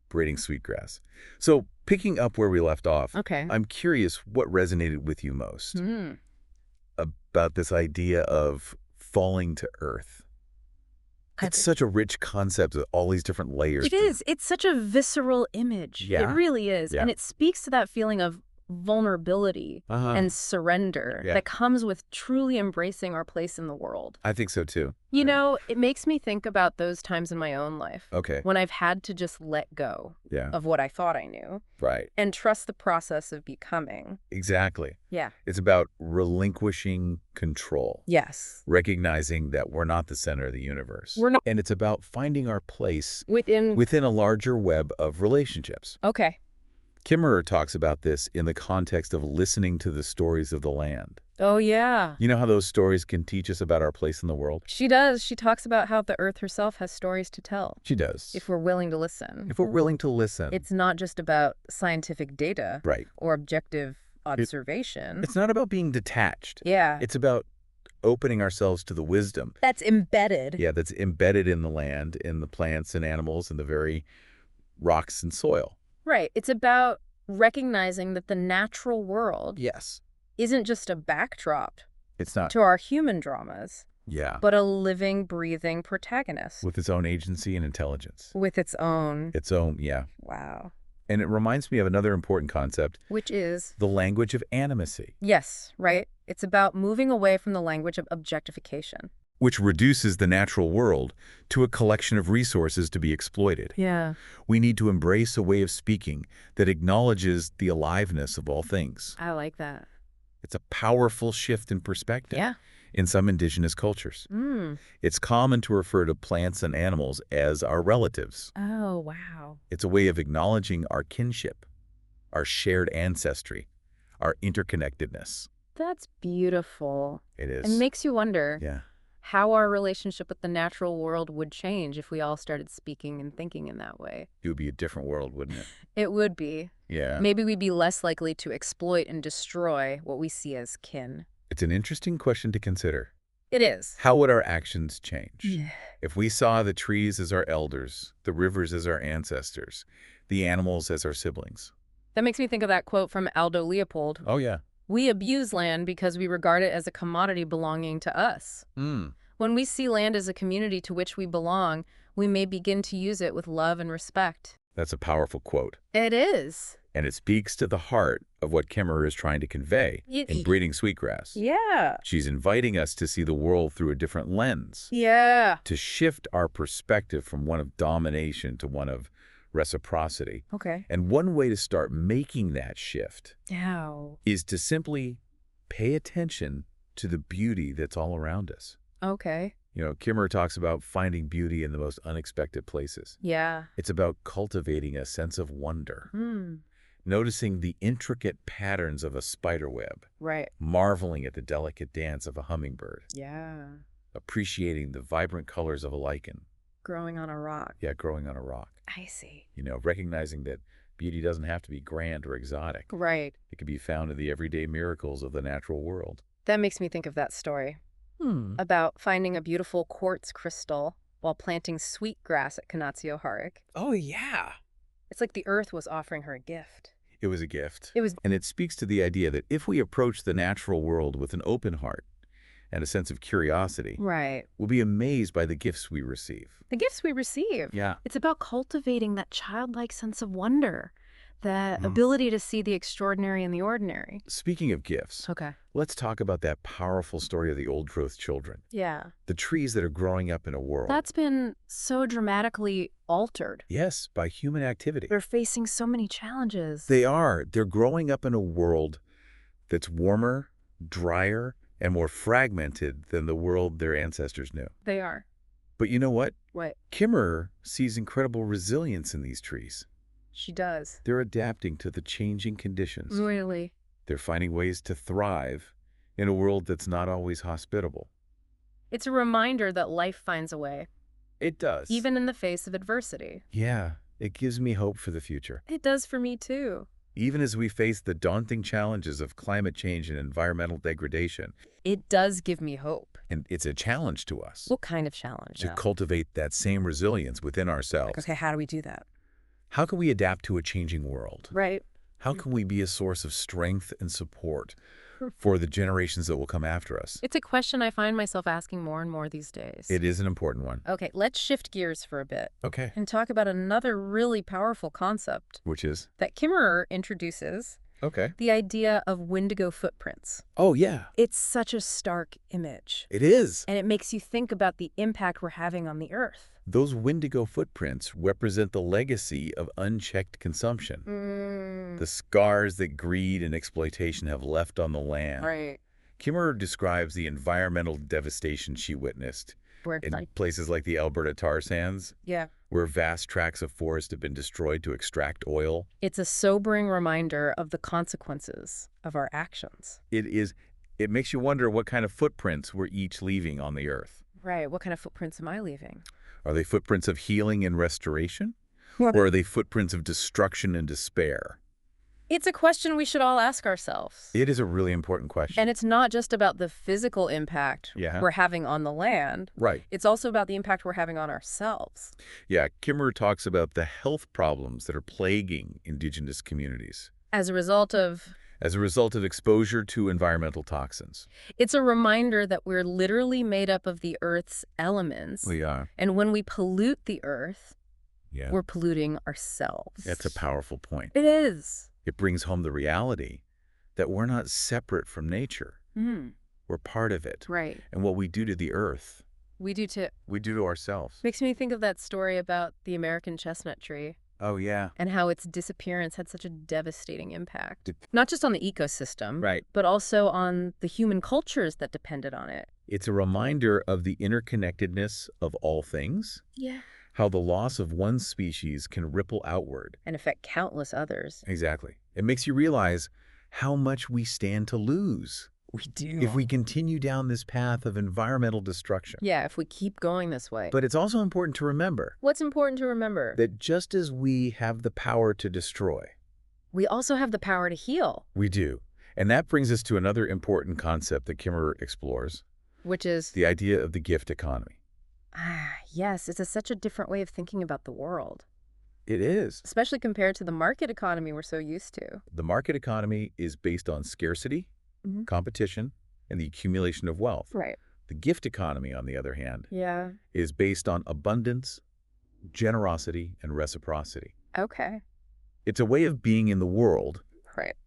[SPEAKER 2] Braiding Sweetgrass. So, picking up where we left off, I'm curious what resonated with you most about this idea of falling to earth. It's such a rich concept with all these different layers.
[SPEAKER 1] It is. It's such a visceral image.
[SPEAKER 2] Yeah.
[SPEAKER 1] It really is.
[SPEAKER 2] Yeah.
[SPEAKER 1] And it speaks to that feeling of vulnerability and surrender that comes with truly embracing our place in the world.
[SPEAKER 2] I think so, too.
[SPEAKER 1] You know, it makes me think about those times in my own life.
[SPEAKER 2] Okay.
[SPEAKER 1] When I've had to just let go of what I thought I knew.
[SPEAKER 2] Right.
[SPEAKER 1] And trust the process of becoming.
[SPEAKER 2] Exactly.
[SPEAKER 1] Yeah.
[SPEAKER 2] It's about relinquishing control.
[SPEAKER 1] Yes.
[SPEAKER 2] Recognizing that we're not the center of the universe.
[SPEAKER 1] We're not.
[SPEAKER 2] And it's about finding our place
[SPEAKER 1] Within
[SPEAKER 2] a larger web of relationships.
[SPEAKER 1] Okay.
[SPEAKER 2] Kimmerer talks about this in the context of listening to the stories of the land.
[SPEAKER 1] Oh, yeah.
[SPEAKER 2] You know how those stories can teach us about our place in the world?
[SPEAKER 1] She does. She talks about how the earth herself has stories to tell.
[SPEAKER 2] She does.
[SPEAKER 1] If we're willing to listen.
[SPEAKER 2] If we're willing to listen.
[SPEAKER 1] It's not just about scientific data.
[SPEAKER 2] Right.
[SPEAKER 1] Or objective observation.
[SPEAKER 2] It's not about being detached.
[SPEAKER 1] Yeah.
[SPEAKER 2] It's about opening ourselves to the wisdom.
[SPEAKER 1] That's embedded.
[SPEAKER 2] Yeah, that's embedded in the land, in the plants and animals, in the very rocks and soil.
[SPEAKER 1] Right. It's about recognizing that the natural world isn't just a backdrop
[SPEAKER 2] It's not.
[SPEAKER 1] to our human dramas,
[SPEAKER 2] Yeah.
[SPEAKER 1] but a living, breathing protagonist.
[SPEAKER 2] With its own agency and intelligence.
[SPEAKER 1] With its own.
[SPEAKER 2] Yeah.
[SPEAKER 1] Wow.
[SPEAKER 2] And it reminds me of another important concept.
[SPEAKER 1] Which is?
[SPEAKER 2] The language of animacy.
[SPEAKER 1] Yes, right. It's about moving away from the language of objectification.
[SPEAKER 2] Which reduces the natural world to a collection of resources to be exploited.
[SPEAKER 1] Yeah.
[SPEAKER 2] We need to embrace a way of speaking that acknowledges the aliveness of all things.
[SPEAKER 1] I like that.
[SPEAKER 2] It's a powerful shift in perspective.
[SPEAKER 1] Yeah.
[SPEAKER 2] In some indigenous cultures. It's common to refer to plants and animals as our relatives.
[SPEAKER 1] Oh, wow.
[SPEAKER 2] It's a way of acknowledging our kinship, our shared ancestry, our interconnectedness.
[SPEAKER 1] That's beautiful.
[SPEAKER 2] It is.
[SPEAKER 1] It makes you wonder.
[SPEAKER 2] Yeah.
[SPEAKER 1] How our relationship with the natural world would change if we all started speaking and thinking in that way.
[SPEAKER 2] It would be a different world, wouldn't it?
[SPEAKER 1] It would be.
[SPEAKER 2] Yeah.
[SPEAKER 1] Maybe we'd be less likely to exploit and destroy what we see as kin.
[SPEAKER 2] It's an interesting question to consider.
[SPEAKER 1] It is.
[SPEAKER 2] How would our actions change?
[SPEAKER 1] Yeah.
[SPEAKER 2] If we saw the trees as our elders, the rivers as our ancestors, the animals as our siblings?
[SPEAKER 1] That makes me think of that quote from Aldo Leopold.
[SPEAKER 2] Oh, yeah.
[SPEAKER 1] We abuse land because we regard it as a commodity belonging to us. When we see land as a community to which we belong, we may begin to use it with love and respect.
[SPEAKER 2] That's a powerful quote.
[SPEAKER 1] It is.
[SPEAKER 2] And it speaks to the heart of what Kimmerer is trying to convey in Braiding Sweetgrass.
[SPEAKER 1] Yeah.
[SPEAKER 2] She's inviting us to see the world through a different lens.
[SPEAKER 1] Yeah.
[SPEAKER 2] To shift our perspective from one of domination to one of reciprocity.
[SPEAKER 1] Okay.
[SPEAKER 2] And one way to start making that shift is to simply pay attention to the beauty that's all around us.
[SPEAKER 1] Okay.
[SPEAKER 2] You know, Kimmerer talks about finding beauty in the most unexpected places.
[SPEAKER 1] Yeah.
[SPEAKER 2] It's about cultivating a sense of wonder. Noticing the intricate patterns of a spider web.
[SPEAKER 1] Right.
[SPEAKER 2] Marveling at the delicate dance of a hummingbird.
[SPEAKER 1] Yeah.
[SPEAKER 2] Appreciating the vibrant colors of a lichen.
[SPEAKER 1] Growing on a rock.
[SPEAKER 2] Yeah, growing on a rock.
[SPEAKER 1] I see.
[SPEAKER 2] You know, recognizing that beauty doesn't have to be grand or exotic.
[SPEAKER 1] Right.
[SPEAKER 2] It can be found in the everyday miracles of the natural world.
[SPEAKER 1] That makes me think of that story about finding a beautiful quartz crystal while planting sweetgrass at Canatio Harik.
[SPEAKER 2] Oh, yeah.
[SPEAKER 1] It's like the earth was offering her a gift.
[SPEAKER 2] It was a gift.
[SPEAKER 1] It was.
[SPEAKER 2] And it speaks to the idea that if we approach the natural world with an open heart and a sense of curiosity,
[SPEAKER 1] right,
[SPEAKER 2] we'll be amazed by the gifts we receive.
[SPEAKER 1] The gifts we receive.
[SPEAKER 2] Yeah.
[SPEAKER 1] It's about cultivating that childlike sense of wonder, that ability to see the extraordinary in the ordinary.
[SPEAKER 2] Speaking of gifts, let's talk about that powerful story of the old-growth children.
[SPEAKER 1] Yeah.
[SPEAKER 2] The trees that are growing up in a world
[SPEAKER 1] that's been so dramatically altered.
[SPEAKER 2] Yes, by human activity.
[SPEAKER 1] They're facing so many challenges.
[SPEAKER 2] They are. They're growing up in a world that's warmer, drier, and more fragmented than the world their ancestors knew.
[SPEAKER 1] They are.
[SPEAKER 2] But you know what?
[SPEAKER 1] What?
[SPEAKER 2] Kimmerer sees incredible resilience in these trees.
[SPEAKER 1] She does.
[SPEAKER 2] They're adapting to the changing conditions.
[SPEAKER 1] Really?
[SPEAKER 2] They're finding ways to thrive in a world that's not always hospitable.
[SPEAKER 1] It's a reminder that life finds a way.
[SPEAKER 2] It does.
[SPEAKER 1] Even in the face of adversity.
[SPEAKER 2] Yeah, it gives me hope for the future.
[SPEAKER 1] It does for me too.
[SPEAKER 2] Even as we face the daunting challenges of climate change and environmental degradation.
[SPEAKER 1] It does give me hope.
[SPEAKER 2] And it's a challenge to us.
[SPEAKER 1] What kind of challenge?
[SPEAKER 2] To cultivate that same resilience within ourselves.
[SPEAKER 1] Okay, how do we do that?
[SPEAKER 2] How can we adapt to a changing world?
[SPEAKER 1] Right.
[SPEAKER 2] How can we be a source of strength and support for the generations that will come after us?
[SPEAKER 1] It's a question I find myself asking more and more these days.
[SPEAKER 2] It is an important one.
[SPEAKER 1] Okay, let's shift gears for a bit.
[SPEAKER 2] Okay.
[SPEAKER 1] And talk about another really powerful concept.
[SPEAKER 2] Which is?
[SPEAKER 1] That Kimmerer introduces.
[SPEAKER 2] Okay.
[SPEAKER 1] The idea of Wendigo footprints.
[SPEAKER 2] Oh, yeah.
[SPEAKER 1] It's such a stark image.
[SPEAKER 2] It is.
[SPEAKER 1] And it makes you think about the impact we're having on the earth.
[SPEAKER 2] Those Wendigo footprints represent the legacy of unchecked consumption. The scars that greed and exploitation have left on the land.
[SPEAKER 1] Right.
[SPEAKER 2] Kimmerer describes the environmental devastation she witnessed in places like the Alberta tar sands, where vast tracts of forest have been destroyed to extract oil.
[SPEAKER 1] It's a sobering reminder of the consequences of our actions.
[SPEAKER 2] It is. It makes you wonder what kind of footprints we're each leaving on the earth.
[SPEAKER 1] Right. What kind of footprints am I leaving?
[SPEAKER 2] Are they footprints of healing and restoration? Or are they footprints of destruction and despair?
[SPEAKER 1] It's a question we should all ask ourselves.
[SPEAKER 2] It is a really important question.
[SPEAKER 1] And it's not just about the physical impact we're having on the land.
[SPEAKER 2] Right.
[SPEAKER 1] It's also about the impact we're having on ourselves.
[SPEAKER 2] Yeah, Kimmerer talks about the health problems that are plaguing Indigenous communities.
[SPEAKER 1] As a result of
[SPEAKER 2] exposure to environmental toxins.
[SPEAKER 1] It's a reminder that we're literally made up of the Earth's elements.
[SPEAKER 2] We are.
[SPEAKER 1] And when we pollute the Earth, we're polluting ourselves.
[SPEAKER 2] That's a powerful point.
[SPEAKER 1] It is.
[SPEAKER 2] It brings home the reality that we're not separate from nature. We're part of it.
[SPEAKER 1] Right.
[SPEAKER 2] And what we do to the Earth,
[SPEAKER 1] we do to
[SPEAKER 2] ourselves.
[SPEAKER 1] Makes me think of that story about the American chestnut tree.
[SPEAKER 2] Oh, yeah.
[SPEAKER 1] And how its disappearance had such a devastating impact. Not just on the ecosystem,
[SPEAKER 2] right,
[SPEAKER 1] but also on the human cultures that depended on it.
[SPEAKER 2] It's a reminder of the interconnectedness of all things.
[SPEAKER 1] Yeah.
[SPEAKER 2] How the loss of one species can ripple outward.
[SPEAKER 1] And affect countless others.
[SPEAKER 2] Exactly. It makes you realize how much we stand to lose.
[SPEAKER 1] We do.
[SPEAKER 2] If we continue down this path of environmental destruction.
[SPEAKER 1] Yeah, if we keep going this way.
[SPEAKER 2] But it's also important to remember.
[SPEAKER 1] What's important to remember?
[SPEAKER 2] That just as we have the power to destroy,
[SPEAKER 1] we also have the power to heal.
[SPEAKER 2] We do. And that brings us to another important concept that Kimmerer explores.
[SPEAKER 1] Which is?
[SPEAKER 2] The idea of the gift economy.
[SPEAKER 1] Yes, it's such a different way of thinking about the world.
[SPEAKER 2] It is.
[SPEAKER 1] Especially compared to the market economy we're so used to.
[SPEAKER 2] The market economy is based on scarcity, competition, and the accumulation of wealth.
[SPEAKER 1] Right.
[SPEAKER 2] The gift economy, on the other hand,
[SPEAKER 1] yeah,
[SPEAKER 2] is based on abundance, generosity, and reciprocity.
[SPEAKER 1] Okay.
[SPEAKER 2] It's a way of being in the world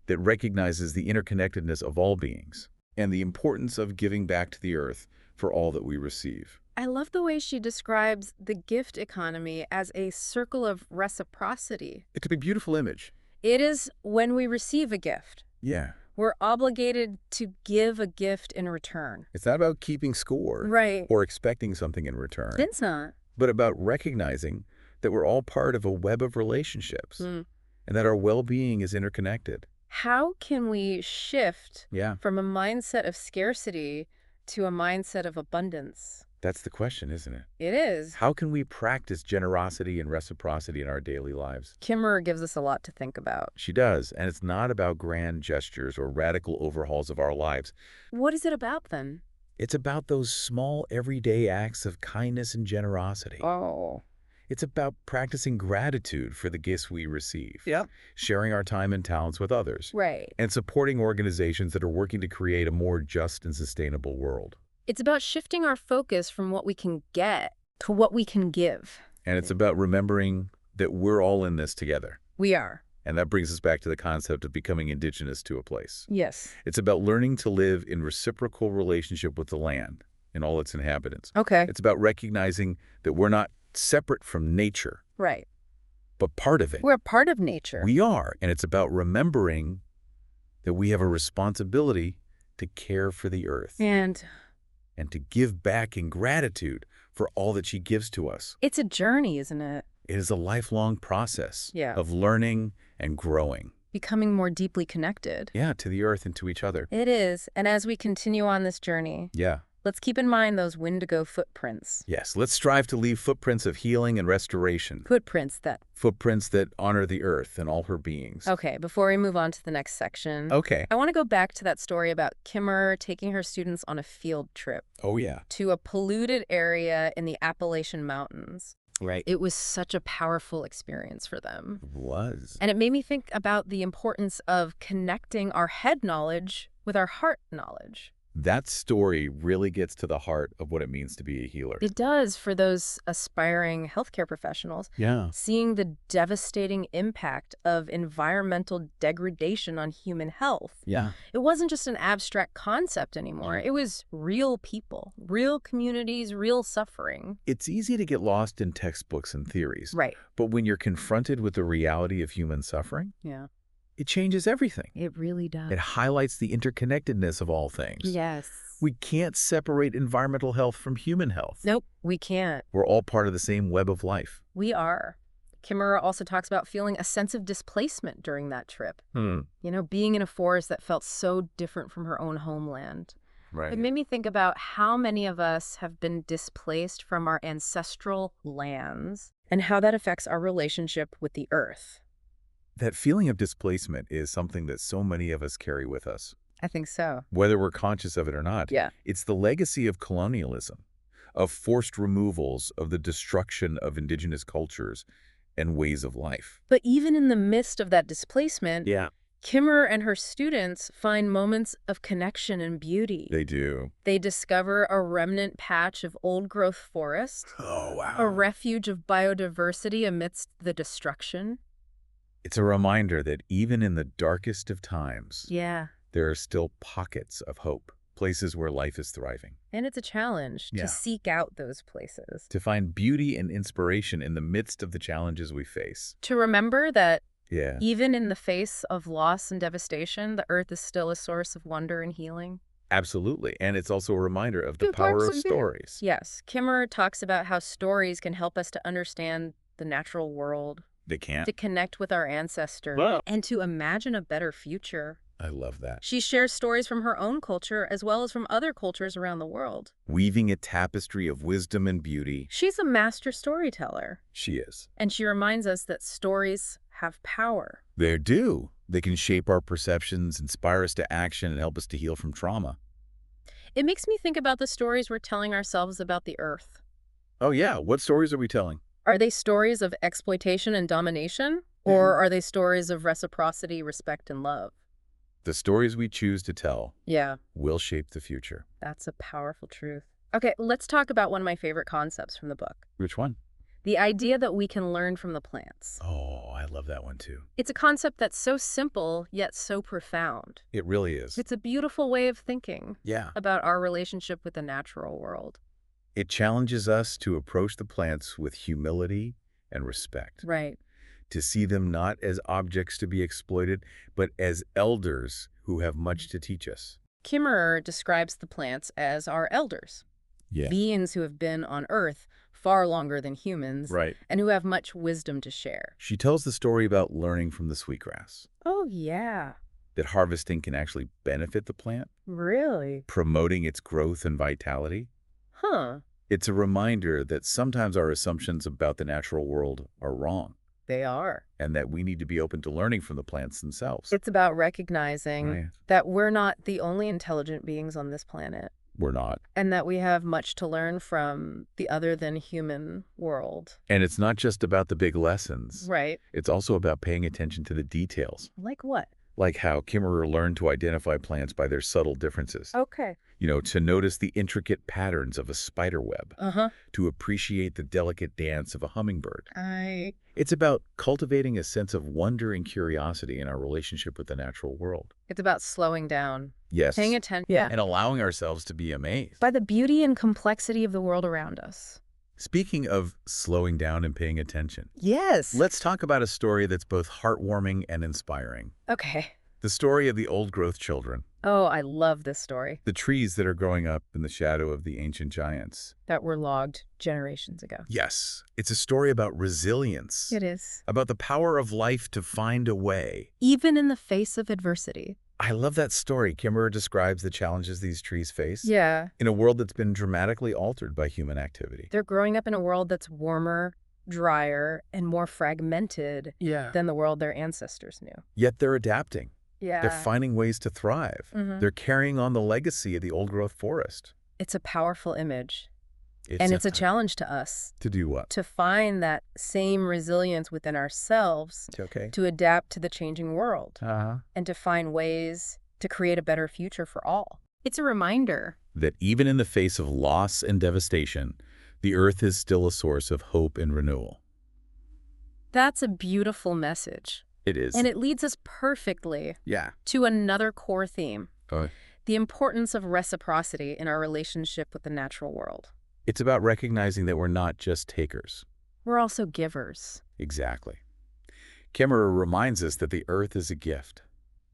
[SPEAKER 1] that
[SPEAKER 2] recognizes the interconnectedness of all beings and the importance of giving back to the earth for all that we receive.
[SPEAKER 1] I love the way she describes the gift economy as a circle of reciprocity.
[SPEAKER 2] It's a beautiful image.
[SPEAKER 1] It is when we receive a gift.
[SPEAKER 2] Yeah.
[SPEAKER 1] We're obligated to give a gift in return.
[SPEAKER 2] It's not about keeping score or expecting something in return.
[SPEAKER 1] It's not.
[SPEAKER 2] But about recognizing that we're all part of a web of relationships and that our well-being is interconnected.
[SPEAKER 1] How can we shift
[SPEAKER 2] from
[SPEAKER 1] a mindset of scarcity to a mindset of abundance?
[SPEAKER 2] That's the question, isn't it?
[SPEAKER 1] It is.
[SPEAKER 2] How can we practice generosity and reciprocity in our daily lives?
[SPEAKER 1] Kimmerer gives us a lot to think about.
[SPEAKER 2] She does, and it's not about grand gestures or radical overhauls of our lives.
[SPEAKER 1] What is it about, then?
[SPEAKER 2] It's about those small, everyday acts of kindness and generosity.
[SPEAKER 1] Oh.
[SPEAKER 2] It's about practicing gratitude for the gifts we receive. Sharing our time and talents with others.
[SPEAKER 1] Right.
[SPEAKER 2] And supporting organizations that are working to create a more just and sustainable world.
[SPEAKER 1] It's about shifting our focus from what we can get to what we can give.
[SPEAKER 2] And it's about remembering that we're all in this together.
[SPEAKER 1] We are.
[SPEAKER 2] And that brings us back to the concept of becoming indigenous to a place.
[SPEAKER 1] Yes.
[SPEAKER 2] It's about learning to live in reciprocal relationship with the land and all its inhabitants.
[SPEAKER 1] Okay.
[SPEAKER 2] It's about recognizing that we're not separate from nature.
[SPEAKER 1] Right.
[SPEAKER 2] But part of it.
[SPEAKER 1] We're part of nature.
[SPEAKER 2] We are. And it's about remembering that we have a responsibility to care for the earth. And to give back in gratitude for all that she gives to us.
[SPEAKER 1] It's a journey, isn't it?
[SPEAKER 2] It is a lifelong process of learning and growing.
[SPEAKER 1] Becoming more deeply connected.
[SPEAKER 2] Yeah, to the earth and to each other.
[SPEAKER 1] It is. And as we continue on this journey, let's keep in mind those Wendigo footprints.
[SPEAKER 2] Yes, let's strive to leave footprints of healing and restoration.
[SPEAKER 1] Footprints
[SPEAKER 2] that honor the earth and all her beings.
[SPEAKER 1] Okay, before we move on to the next section.
[SPEAKER 2] Okay.
[SPEAKER 1] I want to go back to that story about Kimmerer taking her students on a field trip.
[SPEAKER 2] Oh, yeah.
[SPEAKER 1] To a polluted area in the Appalachian Mountains.
[SPEAKER 2] Right.
[SPEAKER 1] It was such a powerful experience for them.
[SPEAKER 2] It was.
[SPEAKER 1] And it made me think about the importance of connecting our head knowledge with our heart knowledge.
[SPEAKER 2] That story really gets to the heart of what it means to be a healer.
[SPEAKER 1] It does for those aspiring healthcare professionals.
[SPEAKER 2] Yeah.
[SPEAKER 1] Seeing the devastating impact of environmental degradation on human health.
[SPEAKER 2] Yeah.
[SPEAKER 1] It wasn't just an abstract concept anymore. It was real people, real communities, real suffering.
[SPEAKER 2] It's easy to get lost in textbooks and theories.
[SPEAKER 1] Right.
[SPEAKER 2] But when you're confronted with the reality of human suffering,
[SPEAKER 1] Yeah.
[SPEAKER 2] it changes everything.
[SPEAKER 1] It really does.
[SPEAKER 2] It highlights the interconnectedness of all things.
[SPEAKER 1] Yes.
[SPEAKER 2] We can't separate environmental health from human health.
[SPEAKER 1] Nope, we can't.
[SPEAKER 2] We're all part of the same web of life.
[SPEAKER 1] We are. Kimmerer also talks about feeling a sense of displacement during that trip. You know, being in a forest that felt so different from her own homeland.
[SPEAKER 2] Right.
[SPEAKER 1] It made me think about how many of us have been displaced from our ancestral lands and how that affects our relationship with the earth.
[SPEAKER 2] That feeling of displacement is something that so many of us carry with us.
[SPEAKER 1] I think so.
[SPEAKER 2] Whether we're conscious of it or not.
[SPEAKER 1] Yeah.
[SPEAKER 2] It's the legacy of colonialism, of forced removals, of the destruction of indigenous cultures and ways of life.
[SPEAKER 1] But even in the midst of that displacement,
[SPEAKER 2] Yeah.
[SPEAKER 1] Kimmerer and her students find moments of connection and beauty.
[SPEAKER 2] They do.
[SPEAKER 1] They discover a remnant patch of old-growth forest,
[SPEAKER 2] Oh, wow.
[SPEAKER 1] a refuge of biodiversity amidst the destruction.
[SPEAKER 2] It's a reminder that even in the darkest of times,
[SPEAKER 1] Yeah.
[SPEAKER 2] there are still pockets of hope, places where life is thriving.
[SPEAKER 1] And it's a challenge
[SPEAKER 2] Yeah.
[SPEAKER 1] to seek out those places.
[SPEAKER 2] To find beauty and inspiration in the midst of the challenges we face.
[SPEAKER 1] To remember that
[SPEAKER 2] Yeah.
[SPEAKER 1] even in the face of loss and devastation, the earth is still a source of wonder and healing.
[SPEAKER 2] Absolutely. And it's also a reminder of the power of stories.
[SPEAKER 1] Yes. Kimmerer talks about how stories can help us to understand the natural world,
[SPEAKER 2] They can't.
[SPEAKER 1] to connect with our ancestors, and to imagine a better future.
[SPEAKER 2] I love that.
[SPEAKER 1] She shares stories from her own culture as well as from other cultures around the world.
[SPEAKER 2] Weaving a tapestry of wisdom and beauty.
[SPEAKER 1] She's a master storyteller.
[SPEAKER 2] She is.
[SPEAKER 1] And she reminds us that stories have power.
[SPEAKER 2] They do. They can shape our perceptions, inspire us to action, and help us to heal from trauma.
[SPEAKER 1] It makes me think about the stories we're telling ourselves about the earth.
[SPEAKER 2] Oh, yeah. What stories are we telling?
[SPEAKER 1] Are they stories of exploitation and domination? Or are they stories of reciprocity, respect, and love?
[SPEAKER 2] The stories we choose to tell
[SPEAKER 1] Yeah,
[SPEAKER 2] will shape the future.
[SPEAKER 1] that's a powerful truth. Okay, let's talk about one of my favorite concepts from the book.
[SPEAKER 2] Which one?
[SPEAKER 1] The idea that we can learn from the plants.
[SPEAKER 2] Oh, I love that one too.
[SPEAKER 1] It's a concept that's so simple, yet so profound.
[SPEAKER 2] It really is.
[SPEAKER 1] It's a beautiful way of thinking
[SPEAKER 2] Yeah.
[SPEAKER 1] about our relationship with the natural world.
[SPEAKER 2] It challenges us to approach the plants with humility and respect.
[SPEAKER 1] Right.
[SPEAKER 2] To see them not as objects to be exploited, but as elders who have much to teach us.
[SPEAKER 1] Kimmerer describes the plants as our elders,
[SPEAKER 2] Yeah.
[SPEAKER 1] beings who have been on Earth far longer than humans,
[SPEAKER 2] Right.
[SPEAKER 1] and who have much wisdom to share.
[SPEAKER 2] She tells the story about learning from the sweetgrass,
[SPEAKER 1] Oh, yeah.
[SPEAKER 2] that harvesting can actually benefit the plant,
[SPEAKER 1] Really?
[SPEAKER 2] promoting its growth and vitality.
[SPEAKER 1] Huh.
[SPEAKER 2] It's a reminder that sometimes our assumptions about the natural world are wrong,
[SPEAKER 1] They are.
[SPEAKER 2] and that we need to be open to learning from the plants themselves.
[SPEAKER 1] It's about recognizing
[SPEAKER 2] Right.
[SPEAKER 1] that we're not the only intelligent beings on this planet,
[SPEAKER 2] We're not.
[SPEAKER 1] and that we have much to learn from the other than human world.
[SPEAKER 2] And it's not just about the big lessons.
[SPEAKER 1] Right.
[SPEAKER 2] It's also about paying attention to the details,
[SPEAKER 1] Like what?
[SPEAKER 2] like how Kimmerer learned to identify plants by their subtle differences.
[SPEAKER 1] Okay.
[SPEAKER 2] To notice the intricate patterns of a spider web,
[SPEAKER 1] Uh-huh.
[SPEAKER 2] to appreciate the delicate dance of a hummingbird. It's about cultivating a sense of wonder and curiosity in our relationship with the natural world.
[SPEAKER 1] It's about slowing down,
[SPEAKER 2] Yes.
[SPEAKER 1] paying attention.
[SPEAKER 2] And allowing ourselves to be amazed.
[SPEAKER 1] By the beauty and complexity of the world around us.
[SPEAKER 2] Speaking of slowing down and paying attention,
[SPEAKER 1] Yes.
[SPEAKER 2] let's talk about a story that's both heartwarming and inspiring.
[SPEAKER 1] Okay.
[SPEAKER 2] The story of the old-growth children.
[SPEAKER 1] Oh, I love this story.
[SPEAKER 2] The trees that are growing up in the shadow of the ancient giants.
[SPEAKER 1] That were logged generations ago.
[SPEAKER 2] Yes, it's a story about resilience.
[SPEAKER 1] It is.
[SPEAKER 2] About the power of life to find a way.
[SPEAKER 1] Even in the face of adversity.
[SPEAKER 2] I love that story. Kimmerer describes the challenges these trees face.
[SPEAKER 1] Yeah.
[SPEAKER 2] In a world that's been dramatically altered by human activity.
[SPEAKER 1] They're growing up in a world that's warmer, drier, and more fragmented than the world their ancestors knew.
[SPEAKER 2] Yet they're adapting.
[SPEAKER 1] Yeah.
[SPEAKER 2] They're finding ways to thrive. They're carrying on the legacy of the old-growth forest.
[SPEAKER 1] It's a powerful image. And it's a challenge to us.
[SPEAKER 2] To do what?
[SPEAKER 1] To find that same resilience within ourselves,
[SPEAKER 2] Okay.
[SPEAKER 1] to adapt to the changing world,
[SPEAKER 2] Uh-huh.
[SPEAKER 1] and to find ways to create a better future for all. It's a reminder
[SPEAKER 2] that even in the face of loss and devastation, the Earth is still a source of hope and renewal.
[SPEAKER 1] That's a beautiful message.
[SPEAKER 2] It is.
[SPEAKER 1] And it leads us perfectly
[SPEAKER 2] to
[SPEAKER 1] another core theme, the importance of reciprocity in our relationship with the natural world.
[SPEAKER 2] It's about recognizing that we're not just takers.
[SPEAKER 1] We're also givers.
[SPEAKER 2] Exactly. Kimmerer reminds us that the Earth is a gift.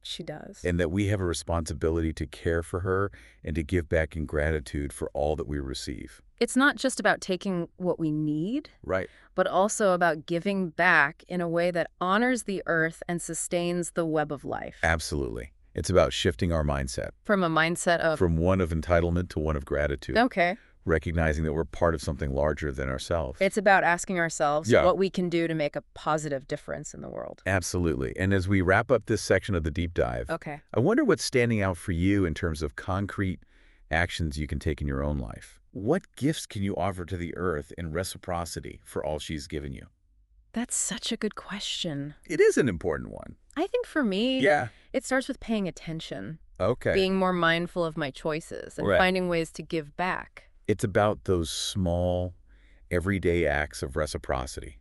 [SPEAKER 1] She does.
[SPEAKER 2] And that we have a responsibility to care for her and to give back in gratitude for all that we receive.
[SPEAKER 1] It's not just about taking what we need,
[SPEAKER 2] right,
[SPEAKER 1] but also about giving back in a way that honors the Earth and sustains the web of life.
[SPEAKER 2] Absolutely. It's about shifting our mindset.
[SPEAKER 1] From a mindset of...
[SPEAKER 2] From one of entitlement to one of gratitude.
[SPEAKER 1] Okay.
[SPEAKER 2] Recognizing that we're part of something larger than ourselves.
[SPEAKER 1] It's about asking ourselves what we can do to make a positive difference in the world.
[SPEAKER 2] Absolutely. And as we wrap up this section of the deep dive, I wonder what's standing out for you in terms of concrete actions you can take in your own life. What gifts can you offer to the Earth in reciprocity for all she's given you?
[SPEAKER 1] That's such a good question.
[SPEAKER 2] It is an important one.
[SPEAKER 1] I think for me, it starts with paying attention. Being more mindful of my choices and finding ways to give back.
[SPEAKER 2] It's about those small, everyday acts of reciprocity.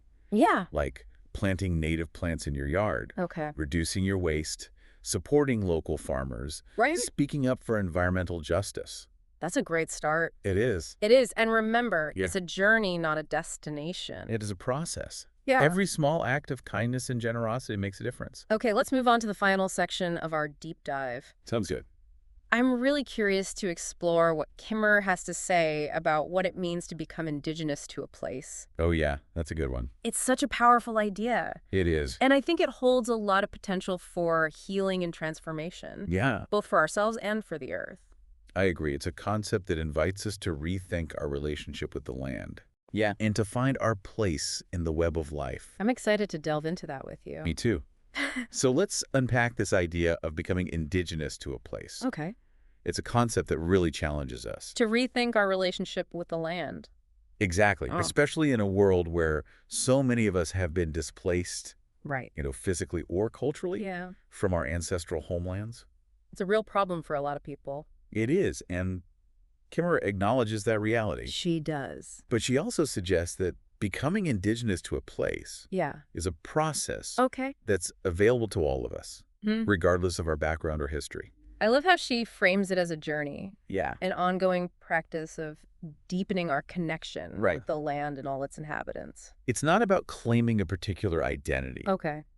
[SPEAKER 2] Like planting native plants in your yard, reducing your waste, supporting local farmers, speaking up for environmental justice.
[SPEAKER 1] That's a great start.
[SPEAKER 2] It is.
[SPEAKER 1] It is. And remember, it's a journey, not a destination.
[SPEAKER 2] It is a process. Every small act of kindness and generosity makes a difference.
[SPEAKER 1] Okay, let's move on to the final section of our deep dive.
[SPEAKER 2] Sounds good.
[SPEAKER 1] I'm really curious to explore what Kimmerer has to say about what it means to become indigenous to a place.
[SPEAKER 2] Oh, yeah. That's a good one.
[SPEAKER 1] It's such a powerful idea.
[SPEAKER 2] It is.
[SPEAKER 1] And I think it holds a lot of potential for healing and transformation. Both for ourselves and for the Earth.
[SPEAKER 2] I agree. It's a concept that invites us to rethink our relationship with the land. And to find our place in the web of life.
[SPEAKER 1] I'm excited to delve into that with you.
[SPEAKER 2] Me too. So let's unpack this idea of becoming indigenous to a place.
[SPEAKER 1] Okay.
[SPEAKER 2] It's a concept that really challenges us.
[SPEAKER 1] To rethink our relationship with the land.
[SPEAKER 2] Exactly. Especially in a world where so many of us have been displaced, physically or culturally, from our ancestral homelands.
[SPEAKER 1] It's a real problem for a lot of people.
[SPEAKER 2] It is, and Kimmerer acknowledges that reality.
[SPEAKER 1] She does.
[SPEAKER 2] But she also suggests that becoming indigenous to a place is a process that's available to all of us, regardless of our background or history.
[SPEAKER 1] I love how she frames it as a journey. An ongoing practice of deepening our connection with the land and all its inhabitants.
[SPEAKER 2] It's not about claiming a particular identity,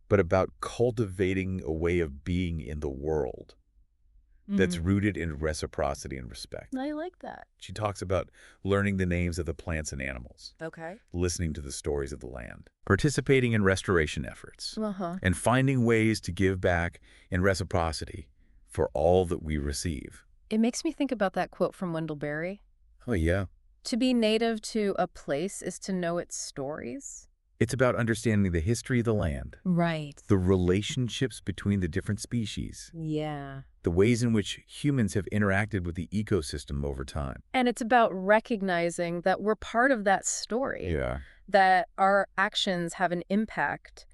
[SPEAKER 2] but about cultivating a way of being in the world that's rooted in reciprocity and respect.
[SPEAKER 1] I like that.
[SPEAKER 2] She talks about learning the names of the plants and animals, listening to the stories of the land, participating in restoration efforts, and finding ways to give back in reciprocity for all that we receive.
[SPEAKER 1] It makes me think about that quote from Wendell Berry.
[SPEAKER 2] Oh, yeah.
[SPEAKER 1] To be native to a place is to know its stories.
[SPEAKER 2] It's about understanding the history of the land. The relationships between the different species. The ways in which humans have interacted with the ecosystem over time.
[SPEAKER 1] And it's about recognizing that we're part of that story. That our actions have an impact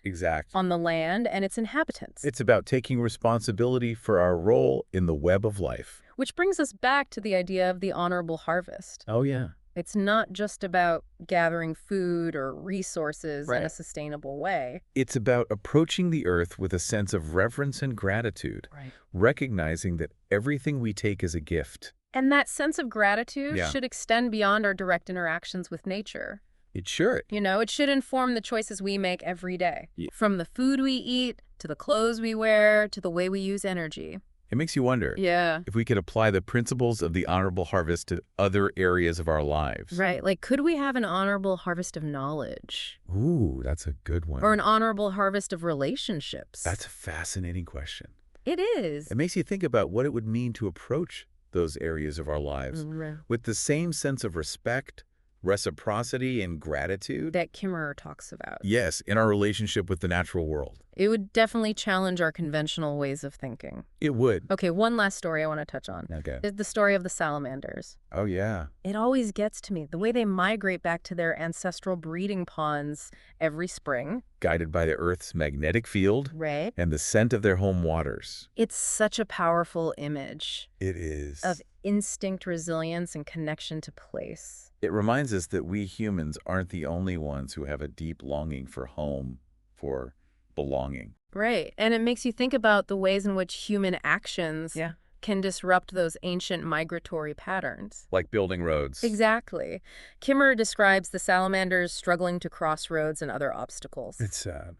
[SPEAKER 1] on the land and its inhabitants.
[SPEAKER 2] It's about taking responsibility for our role in the web of life.
[SPEAKER 1] Which brings us back to the idea of the honorable harvest.
[SPEAKER 2] Oh, yeah.
[SPEAKER 1] It's not just about gathering food or resources in a sustainable way.
[SPEAKER 2] It's about approaching the earth with a sense of reverence and gratitude, recognizing that everything we take is a gift.
[SPEAKER 1] And that sense of gratitude should extend beyond our direct interactions with nature.
[SPEAKER 2] It should.
[SPEAKER 1] It should inform the choices we make every day. From the food we eat, to the clothes we wear, to the way we use energy.
[SPEAKER 2] It makes you wonder if we could apply the principles of the honorable harvest to other areas of our lives.
[SPEAKER 1] Like, could we have an honorable harvest of knowledge?
[SPEAKER 2] Ooh, that's a good one.
[SPEAKER 1] Or an honorable harvest of relationships?
[SPEAKER 2] That's a fascinating question.
[SPEAKER 1] It is.
[SPEAKER 2] It makes you think about what it would mean to approach those areas of our lives with the same sense of respect, reciprocity, and gratitude
[SPEAKER 1] that Kimmerer talks about.
[SPEAKER 2] Yes, in our relationship with the natural world.
[SPEAKER 1] It would definitely challenge our conventional ways of thinking.
[SPEAKER 2] It would.
[SPEAKER 1] Okay, one last story I want to touch on.
[SPEAKER 2] Okay.
[SPEAKER 1] Is the story of the salamanders.
[SPEAKER 2] Oh, yeah.
[SPEAKER 1] It always gets to me, the way they migrate back to their ancestral breeding ponds every spring.
[SPEAKER 2] Guided by the Earth's magnetic field
[SPEAKER 1] Right.
[SPEAKER 2] and the scent of their home waters.
[SPEAKER 1] It's such a powerful image.
[SPEAKER 2] It is.
[SPEAKER 1] Of instinct, resilience, and connection to place.
[SPEAKER 2] It reminds us that we humans aren't the only ones who have a deep longing for home, for belonging.
[SPEAKER 1] Right. And it makes you think about the ways in which human actions can disrupt those ancient migratory patterns.
[SPEAKER 2] Like building roads.
[SPEAKER 1] Exactly. Kimmerer describes the salamanders struggling to cross roads and other obstacles.
[SPEAKER 2] It's sad.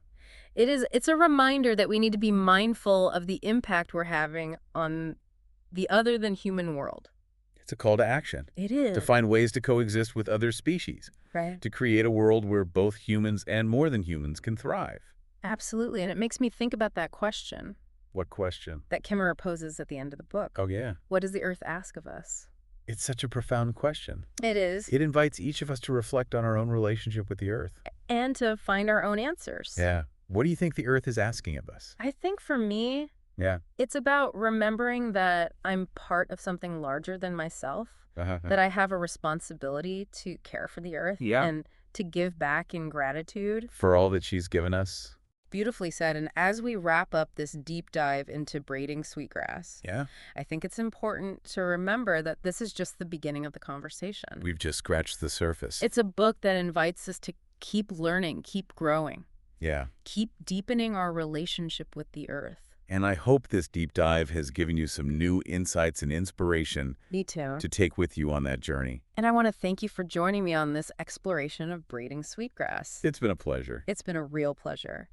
[SPEAKER 1] It's a reminder that we need to be mindful of the impact we're having on the other than human world.
[SPEAKER 2] It's a call to action.
[SPEAKER 1] It is.
[SPEAKER 2] To find ways to coexist with other species.
[SPEAKER 1] Right.
[SPEAKER 2] To create a world where both humans and more than humans can thrive.
[SPEAKER 1] Absolutely. And it makes me think about that question.
[SPEAKER 2] What question?
[SPEAKER 1] That Kimmerer poses at the end of the book.
[SPEAKER 2] Oh, yeah.
[SPEAKER 1] What does the Earth ask of us?
[SPEAKER 2] It's such a profound question.
[SPEAKER 1] It is.
[SPEAKER 2] It invites each of us to reflect on our own relationship with the Earth.
[SPEAKER 1] And to find our own answers.
[SPEAKER 2] Yeah. What do you think the Earth is asking of us?
[SPEAKER 1] I think for me, it's about remembering that I'm part of something larger than myself, that I have a responsibility to care for the Earth and to give back in gratitude.
[SPEAKER 2] For all that she's given us.
[SPEAKER 1] Beautifully said. And as we wrap up this deep dive into braiding sweetgrass, I think it's important to remember that this is just the beginning of the conversation.
[SPEAKER 2] We've just scratched the surface.
[SPEAKER 1] It's a book that invites us to keep learning, keep growing.
[SPEAKER 2] Yeah.
[SPEAKER 1] Keep deepening our relationship with the Earth.
[SPEAKER 2] And I hope this deep dive has given you some new insights and inspiration.
[SPEAKER 1] Me too.
[SPEAKER 2] To take with you on that journey.
[SPEAKER 1] And I want to thank you for joining me on this exploration of braiding sweetgrass.
[SPEAKER 2] It's been a pleasure.
[SPEAKER 1] It's been a real pleasure.